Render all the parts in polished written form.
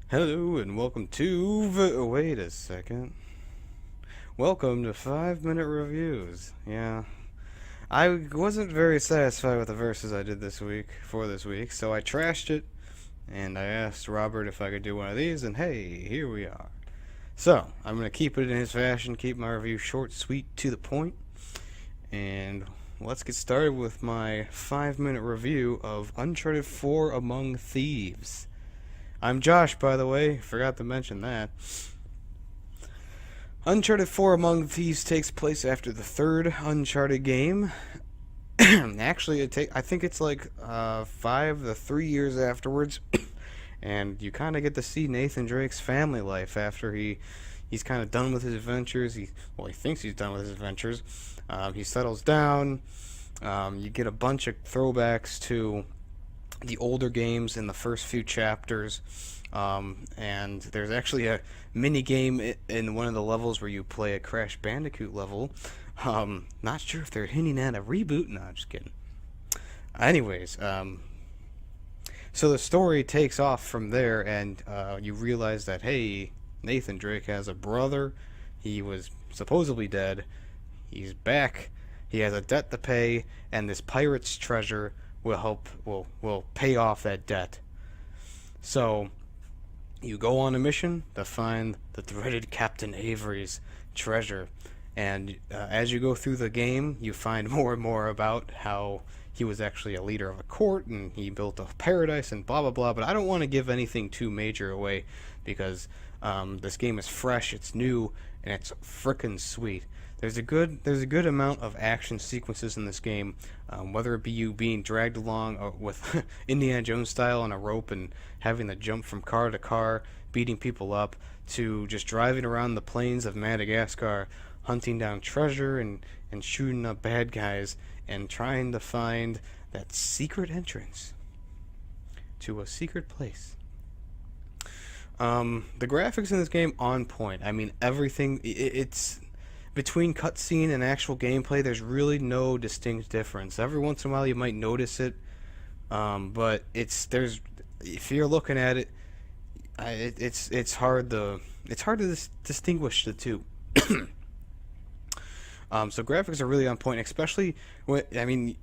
Hello and welcome to. Wait a second. Welcome to 5 Minute Reviews. Yeah, I wasn't very satisfied with the verses I did this week, so I trashed it and I asked Robert if I could do one of these, and hey, here we are. So, I'm going to keep it in his fashion, keep my review short, sweet, to the point, and let's get started with my 5 minute review of Uncharted 4 Among Thieves. I'm Josh, by the way, forgot to mention that. Uncharted 4 Among Thieves takes place after the third Uncharted game. Actually, I think it's like 3 years afterwards, and you kind of get to see Nathan Drake's family life after he's kind of done with his adventures. He thinks he's done with his adventures. He settles down. You get a bunch of throwbacks to the older games in the first few chapters, and there's actually a mini game in one of the levels where you play a Crash Bandicoot level. Not sure if they're hinting at a reboot. No, just kidding. Anyways, so the story takes off from there, and you realize that hey, Nathan Drake has a brother. He was supposedly dead. He's back. He has a debt to pay, and this pirate's treasure will pay off that debt. So you go on a mission to find the dreaded Captain Avery's treasure, and as you go through the game, you find more and more about how he was actually a leader of a court and he built a paradise and blah blah blah. But I don't want to give anything too major away because this game is fresh, it's new, and it's frickin' sweet. There's a good amount of action sequences in this game, whether it be you being dragged along with Indiana Jones style on a rope and having to jump from car to car, beating people up, to just driving around the plains of Madagascar, hunting down treasure and shooting up bad guys and trying to find that secret entrance to a secret place. The graphics in this game on point. I mean, everything. It's between cutscene and actual gameplay, there's really no distinct difference. Every once in a while, you might notice it, but if you're looking at it, it's hard to distinguish the two. So graphics are really on point, especially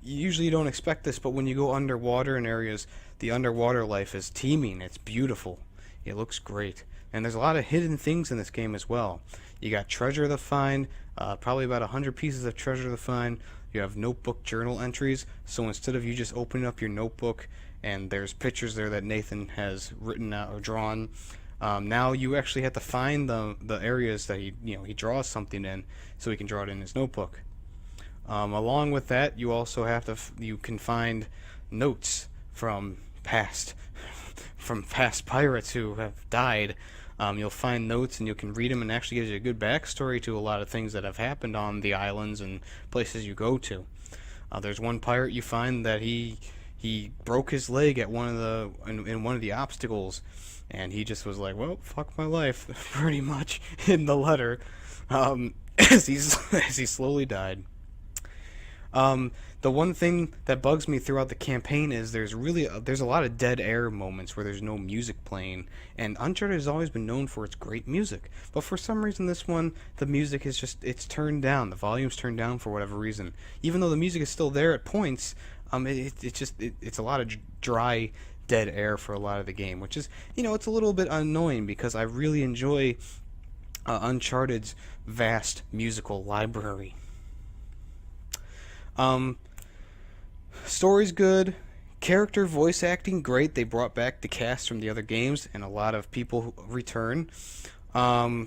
usually you don't expect this, but when you go underwater in areas, the underwater life is teeming. It's beautiful. It looks great. And there's a lot of hidden things in this game as well. You got treasure to find, probably about 100 pieces of treasure to find. You have notebook journal entries, so instead of you just opening up your notebook and there's pictures there that Nathan has written out or drawn, now you actually have to find the areas that he draws something in, so he can draw it in his notebook. Along with that, you also you can find notes from past pirates who have died. You'll find notes and you can read them, and actually gives you a good backstory to a lot of things that have happened on the islands and places you go to. There's one pirate you find that he broke his leg at in one of the obstacles, and he just was like, well, fuck my life, pretty much, in the letter, as he slowly died. The one thing that bugs me throughout the campaign is there's a lot of dead air moments where there's no music playing, and Uncharted has always been known for its great music, but for some reason this one, the music is it's turned down, the volume's turned down for whatever reason. Even though the music is still there at points, it's a lot of dry, dead air for a lot of the game, which is, it's a little bit annoying because I really enjoy Uncharted's vast musical library. Story's good. Character voice acting, great. They brought back the cast from the other games, and a lot of people who return. What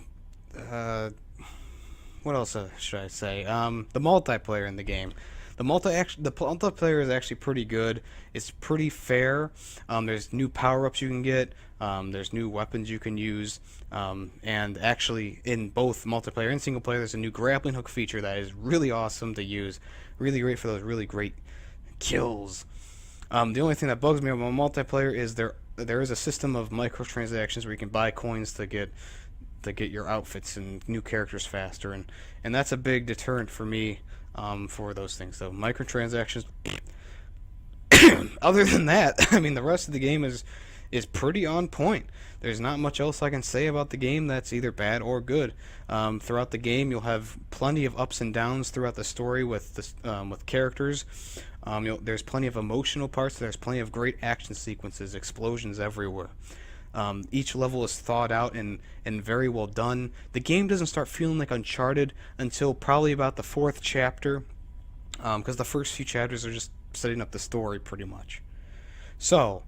else should I say? The multiplayer in the game. The multiplayer is actually pretty good. It's pretty fair. There's new power-ups you can get. There's new weapons you can use. And actually, in both multiplayer and single player, there's a new grappling hook feature that is really awesome to use. Really great for those really great kills. The only thing that bugs me about multiplayer is there is a system of microtransactions where you can buy coins to get your outfits and new characters faster, and that's a big deterrent for me for those things. So microtransactions. Other than that, I mean, the rest of the game is is pretty on point. There's not much else I can say about the game that's either bad or good. Throughout the game, you'll have plenty of ups and downs throughout the story with characters. There's plenty of emotional parts. There's plenty of great action sequences, explosions everywhere. Each level is thought out and very well done. The game doesn't start feeling like Uncharted until probably about the fourth chapter, because the first few chapters are just setting up the story pretty much. So,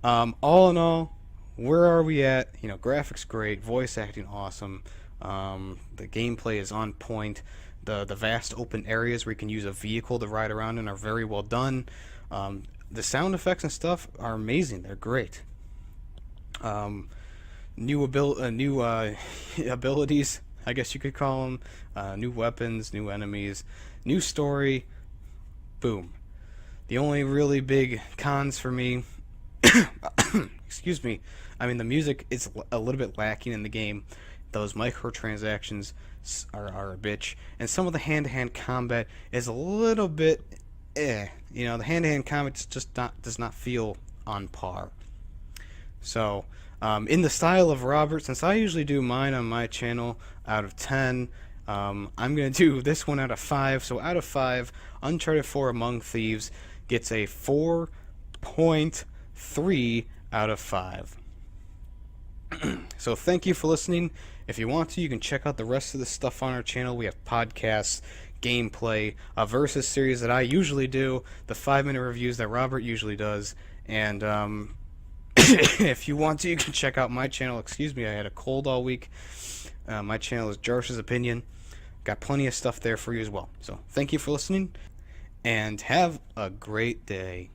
all in all, where are we at? Graphics great, voice acting awesome, the gameplay is on point. The vast open areas where you can use a vehicle to ride around in are very well done. The sound effects and stuff are amazing. They're great. New abilities, I guess you could call them. New weapons, new enemies, new story. Boom. The only really big cons for me, excuse me, the music is a little bit lacking in the game. Those microtransactions are a bitch, and some of the hand-to-hand combat is a little bit the hand-to-hand combat does not feel on par. So, in the style of Robert, since I usually do mine on my channel out of 10, I'm going to do this one out of 5. So out of 5, Uncharted 4 Among Thieves gets a 4.3 out of 5. So thank you for listening. If you want to, you can check out the rest of the stuff on our channel. We have podcasts, gameplay, a versus series that I usually do, the 5-minute reviews that Robert usually does, and if you want to, you can check out my channel. Excuse me, I had a cold all week. My channel is Josh's Opinion. Got plenty of stuff there for you as well. So thank you for listening, and have a great day.